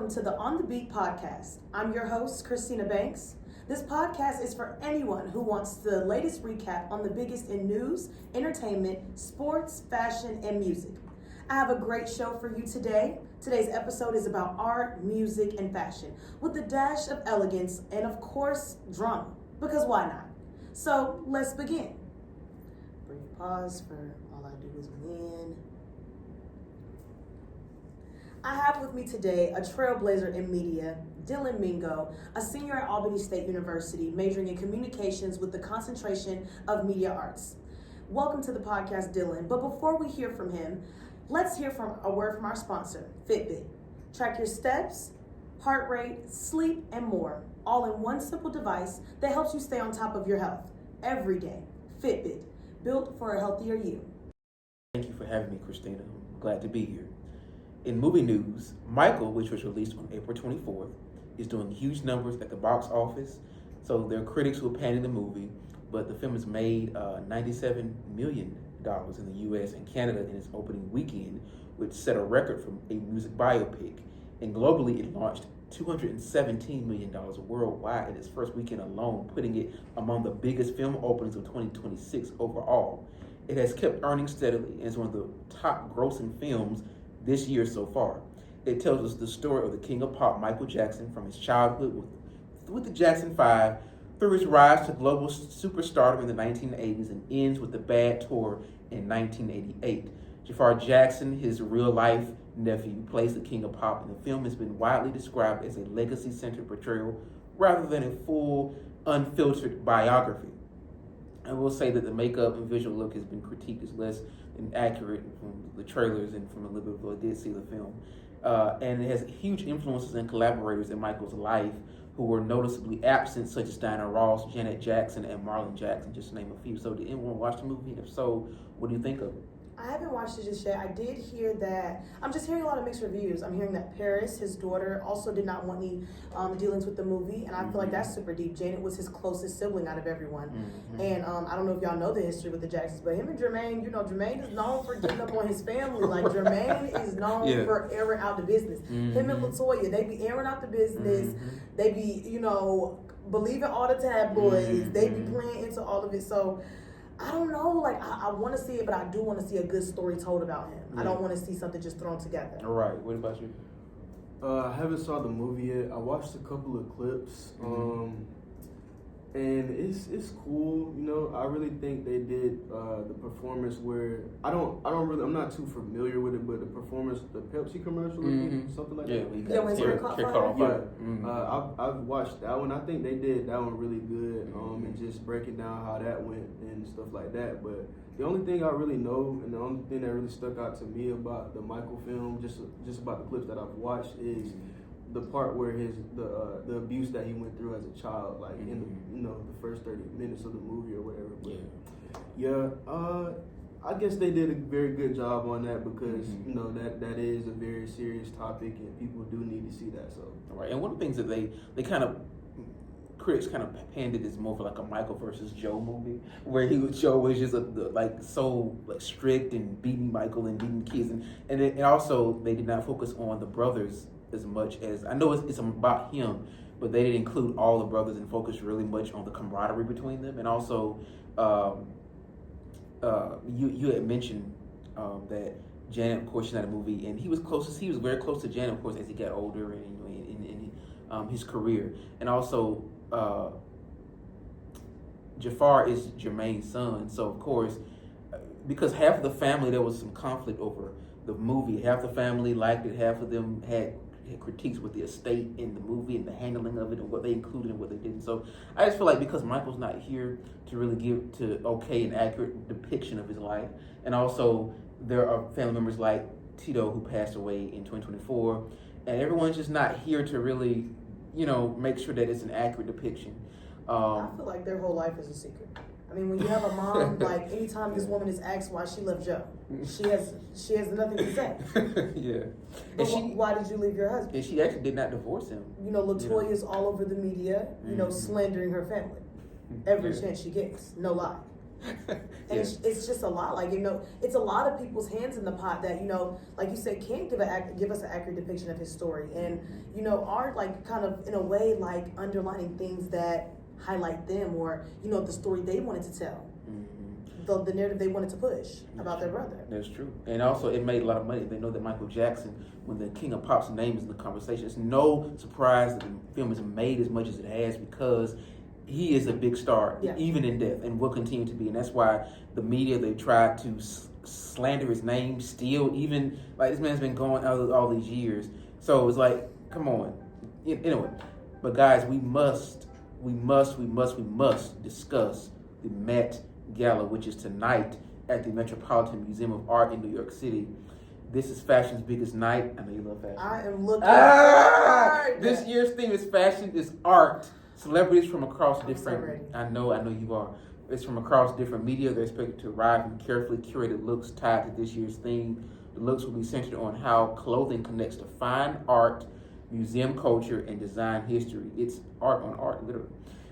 welcome to the On the Beat podcast. I'm your host, Christina Banks. This podcast is for anyone who wants the latest recap on the biggest in news, entertainment, sports, fashion, and music. I have a great show for you today. Today's episode is about art, music, and fashion, with a dash of elegance and, of course, drama, because why not? So, let's begin. Brief pause for All I Do Is Win. I have with me today a trailblazer in media, Dylan Mingo, a senior at Albany State University, majoring in communications with the concentration of media arts. Welcome to the podcast, Dylan. But before we hear from him, let's hear from a word from our sponsor, Fitbit. Track your steps, heart rate, sleep, and more, all in one simple device that helps you stay on top of your health every day. Fitbit, built for a healthier you. Thank you for having me, Christina. I'm glad to be here. In movie news, Michael, which was released on April 24th, is doing huge numbers at the box office. So there are critics who are panning the movie, but the film has made $97 million in the U.S. and Canada in its opening weekend, which set a record for a music biopic. And globally, it launched $217 million worldwide in its first weekend alone, putting it among the biggest film openings of 2026 overall. It has kept earning steadily and is one of the top grossing films this year so far. It tells us the story of the king of pop, Michael Jackson, from his childhood with the Jackson 5 through his rise to global superstardom in the 1980s and ends with the Bad Tour in 1988. Jafar Jackson, his real-life nephew, plays the king of pop, and the film has been widely described as a legacy-centered portrayal rather than a full, unfiltered biography. I will say that the makeup and visual look has been critiqued as less than accurate from the trailers and from a little bit of what I did see the film. And it has huge influences and collaborators in Michael's life who were noticeably absent, such as Diana Ross, Janet Jackson, and Marlon Jackson, just to name a few. So did anyone watch the movie? And if so, what do you think of it? I haven't watched it just yet. I did hear that, I'm just hearing a lot of mixed reviews. I'm hearing that Paris, his daughter, also did not want any dealings with the movie, and I feel like that's super deep. Janet was his closest sibling out of everyone. And I don't know if y'all know the history with the Jacksons, but him and Jermaine, Jermaine is known for getting up on his family. Like, Jermaine is known for airing out the business. Him and LaToya, they be airing out the business. They be, believing all the tabloids. They be playing into all of it. So I don't know, like, I want to see it, but I do want to see a good story told about him. I don't want to see something just thrown together. All right, what about you? I haven't saw the movie yet. I watched a couple of clips, and it's cool. I really think they did the performance where I'm not too familiar with it, but the performance, the Pepsi commercial, something like that. I've watched that one. I think they did that one really good, and just breaking down how that went and stuff like that. But the only thing I really know, and the only thing that really stuck out to me about the Michael film, just about the clips that I've watched, is the part where the abuse that he went through as a child, like in the first 30 minutes of the movie or whatever. But I guess they did a very good job on that because that is a very serious topic and people do need to see that. So right, and one of the things that they kind of critics kind of panned it as more for like a Michael versus Joe movie, where Joe was just so strict and beating Michael and beating kids, and also they did not focus on the brothers as much as, I know it's about him, but they didn't include all the brothers and focus really much on the camaraderie between them. And also, you had mentioned that Janet, of course, she's not a movie, and he was very close to Janet, of course, as he got older and in his career. And also, Jafar is Jermaine's son, so of course, because half of the family, there was some conflict over the movie. Half the family liked it, half of them had critiques with the estate in the movie and the handling of it and what they included and what they didn't. So I just feel like because Michael's not here to really give an accurate depiction of his life, and also there are family members like Tito who passed away in 2024, and everyone's just not here to really, make sure that it's an accurate depiction. I feel like their whole life is a secret. I mean, when you have a mom, like, anytime this woman is asked why she left Joe, she has nothing to say. Yeah. But why did you leave your husband? And she actually did not divorce him. LaToya is all over the media, slandering her family every chance she gets. No lie. And it's just a lot. Like, it's a lot of people's hands in the pot that, like you said, can't give us an accurate depiction of his story. And, are like kind of in a way like underlining things that highlight them or, the story they wanted to tell. The narrative they wanted to push about their brother. That's true. And also, it made a lot of money. They know that Michael Jackson, when the King of Pop's name is in the conversation, it's no surprise that the film is made as much as it has because he is a big star, even in death, and will continue to be. And that's why the media, they tried to slander his name still, even, like, this man's been going out all these years. So it's like, come on. Anyway, but guys, we must discuss the Met Gala, which is tonight at the Metropolitan Museum of Art in New York City. This is fashion's biggest night. I know you love fashion. I am looking forward. This year's theme is fashion is art. Celebrities from across different. I know you are. It's from across different media. They're expected to arrive in carefully curated looks tied to this year's theme. The looks will be centered on how clothing connects to fine art, museum culture, and design history. It's art on art, literally.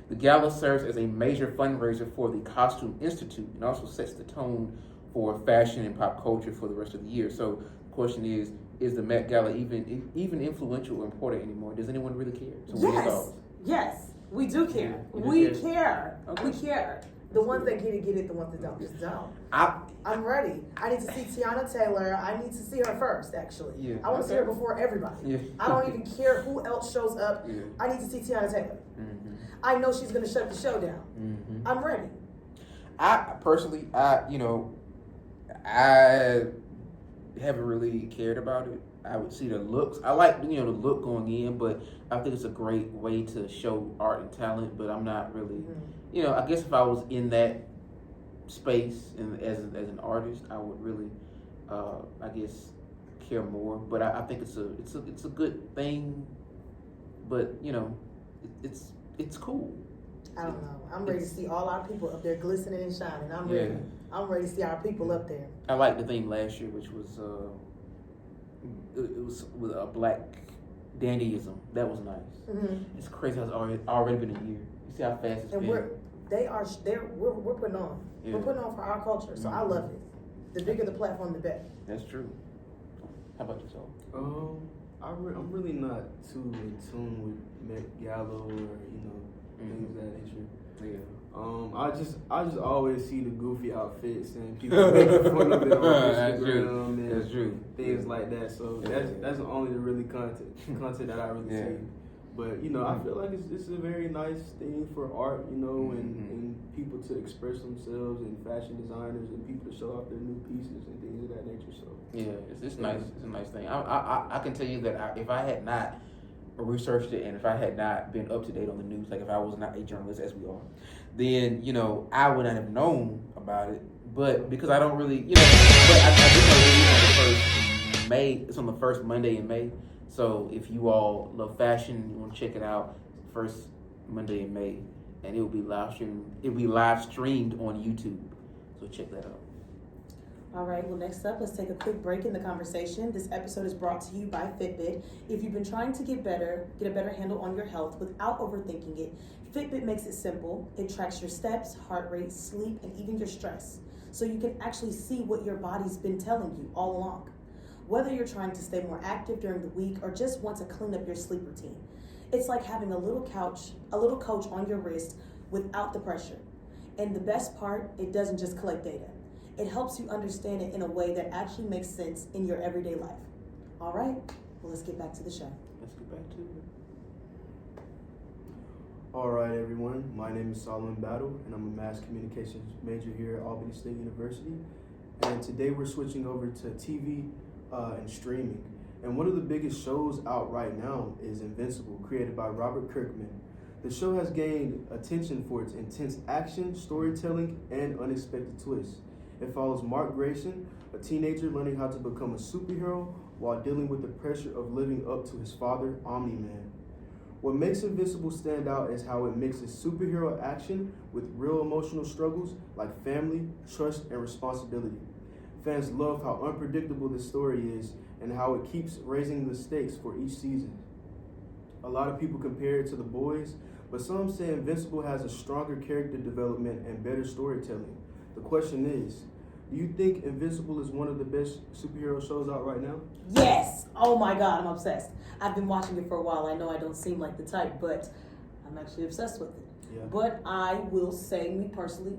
The gala serves as a major fundraiser for the Costume Institute and also sets the tone for fashion and pop culture for the rest of the year. So the question is the Met Gala even influential or important anymore? Does anyone really care? So yes, we do care. We care. Okay. We care. The ones that get it, the ones that don't just don't. I'm ready. I need to see Tiana Taylor. I need to see her first, actually. Yeah. I want to see her before everybody. Yeah. I don't even care who else shows up. Yeah. I need to see Tiana Taylor. Mm-hmm. I know she's going to shut the show down. Mm-hmm. I'm ready. I haven't really cared about it. I would see the looks. I like, the look going in, but I think it's a great way to show art and talent, but I'm not really, I guess if I was in that space and as an artist, I would really, care more. But I think it's a good thing, but, it's cool. I don't know. I'm ready to see all our people up there glistening and shining. I'm ready. Yeah. I'm ready to see our people up there. I liked the theme last year, which was it was with a black dandyism. That was nice. Mm-hmm. It's crazy how it's already been a year. You see how fast it's been. We're putting on. Yeah. We're putting on for our culture. So I love it. The bigger the platform, the better. That's true. How about yourself? I'm really not too in tune with Met Gala or things of that nature. Yeah. I just always see the goofy outfits and people making fun of it on Instagram and things like that. So that's only the really content that I really see. But I feel like it's a very nice thing for art, and people to express themselves, and fashion designers and people to show off their new pieces and things of that nature. So it's nice. It's a nice thing. I can tell you that if I had not researched it and if I had not been up to date on the news, like if I was not a journalist as we are, then I would not have known about it. But because I don't really, but I do know it's on the first May. It's on the first Monday in May. So if you all love fashion, you want to check it out, first Monday in May, and it will be live streamed. It will be live streamed on YouTube. So check that out. All right, well, next up, let's take a quick break in the conversation. This episode is brought to you by Fitbit. If you've been trying to get a better handle on your health without overthinking it, Fitbit makes it simple. It tracks your steps, heart rate, sleep, and even your stress, so you can actually see what your body's been telling you all along. Whether you're trying to stay more active during the week or just want to clean up your sleep routine, it's like having a little coach on your wrist without the pressure. And the best part, it doesn't just collect data. It helps you understand it in a way that actually makes sense in your everyday life. All right, well, let's get back to the show. Let's get back to it. All right, everyone. My name is Solomon Battle, and I'm a mass communications major here at Albany State University. And today we're switching over to TV and streaming. And one of the biggest shows out right now is Invincible, created by Robert Kirkman. The show has gained attention for its intense action, storytelling, and unexpected twists. It follows Mark Grayson, a teenager learning how to become a superhero while dealing with the pressure of living up to his father, Omni-Man. What makes Invincible stand out is how it mixes superhero action with real emotional struggles like family, trust, and responsibility. Fans love how unpredictable this story is and how it keeps raising the stakes for each season. A lot of people compare it to The Boys, but some say Invincible has a stronger character development and better storytelling. The question is, do you think Invincible is one of the best superhero shows out right now? Yes. Oh my God, I'm obsessed. I've been watching it for a while. I know I don't seem like the type, but I'm actually obsessed with it. Yeah. But I will say, me personally,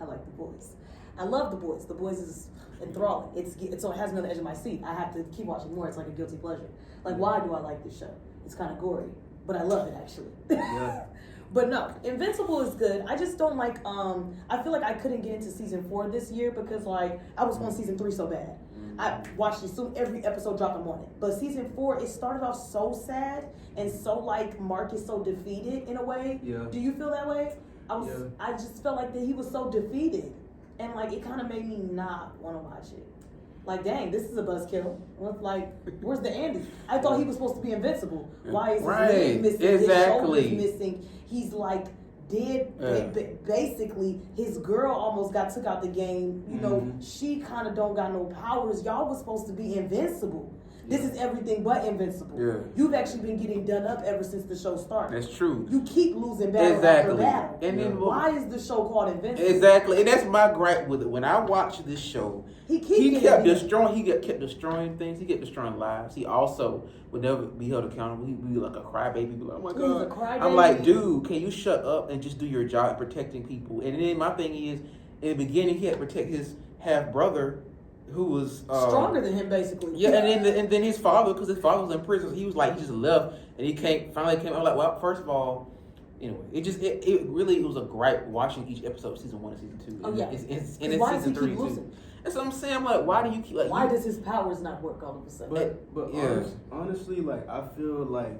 I like The Boys. I love The Boys. The Boys is enthralling. It has me on the edge of my seat. I have to keep watching more. It's like a guilty pleasure. Like, why do I like this show? It's kind of gory, but I love it actually. Yeah. But no, Invincible is good. I just don't like. I feel like I couldn't get into season 4 this year because like I was on season 3 so bad. I watched it soon. Every episode dropped, I'm on it. But season 4, it started off so sad and so like Mark is so defeated in a way. Yeah. Do you feel that way? I just felt like that he was so defeated, and like it kind of made me not want to watch it. Like, dang, this is a buzzkill. Like, where's the Andy? I thought he was supposed to be invincible. Why is his leg missing? Exactly. His shoulders missing. He's like dead. Basically, his girl almost got took out the game. You know, she kind of don't got no powers. Y'all was supposed to be invincible. This is everything but invincible. Yeah. You've actually been getting done up ever since the show started. That's true. You keep losing battle after battle. And then why is the show called Invincible? Exactly, and that's my gripe with it. When I watch this show, he kept destroying. He kept destroying things. He kept destroying lives. He also would never be held accountable. He'd be like a crybaby. Be like, oh my God. He's a crybaby. I'm like, dude, can you shut up and just do your job protecting people? And then my thing is, in the beginning, he had to protect his half brother, who was stronger than him, basically. Yeah, and then his father, because his father was in prison, he was like, he just left, and he finally came. I'm like, well, first of all, anyway, it really was a gripe watching each episode of season 1 and season 2. Oh yeah, and why season does he 3 keep losing? too. That's what I'm saying. I'm like, why do you keep like? Why does his powers not work all of a sudden? But yeah. honestly, like I feel like,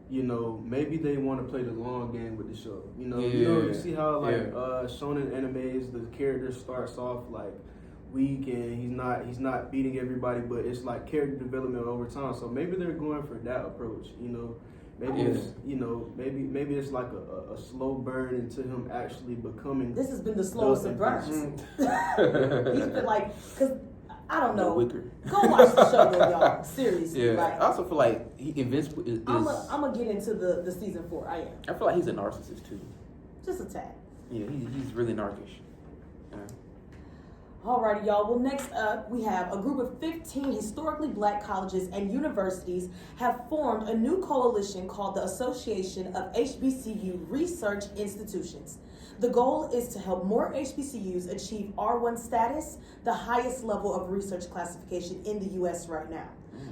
you know, maybe they want to play the long game with the show. You know, you see how like shonen animes, the character starts off like weak and he's not beating everybody, but it's like character development over time. So maybe they're going for that approach. You know, maybe maybe it's like a slow burn into him actually becoming. This has been the slowest of burns. He's been like, because I don't know. Go watch the show though, y'all. Seriously. Yeah. Like, I also feel like Invincible is. I'm gonna get into the season 4. I am. I feel like he's a narcissist too. Just a tad. Yeah, he's really narcissish. Yeah. Alrighty, y'all. Well, next up, we have a group of 15 historically black colleges and universities have formed a new coalition called the Association of HBCU Research Institutions. The goal is to help more HBCUs achieve R1 status, the highest level of research classification in the U.S. right now.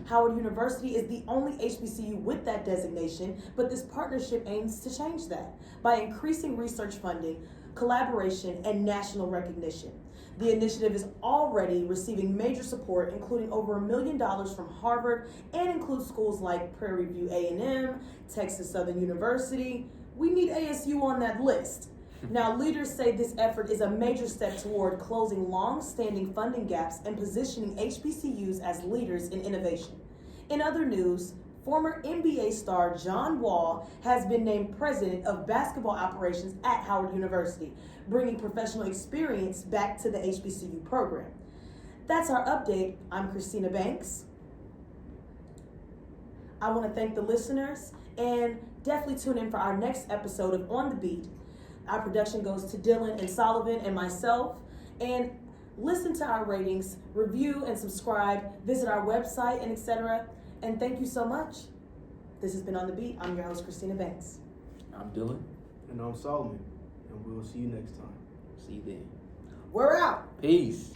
Howard University is the only HBCU with that designation, but this partnership aims to change that by increasing research funding, collaboration, and national recognition. The initiative is already receiving major support, including over $1 million from Harvard, and includes schools like Prairie View A&M, Texas Southern University. We need ASU on that list. Now, leaders say this effort is a major step toward closing long-standing funding gaps and positioning HBCUs as leaders in innovation. In other news, former NBA star John Wall has been named president of basketball operations at Howard University, bringing professional experience back to the HBCU program. That's our update. I'm Christina Banks. I want to thank the listeners and definitely tune in for our next episode of On the Beat. Our production goes to Dylan and Sullivan and myself. And listen to our ratings, review and subscribe, visit our website, and etc. And thank you so much. This has been On the Beat. I'm your host, Christina Banks. I'm Dylan. And I'm Solomon. And we'll see you next time. See you then. We're out. Peace.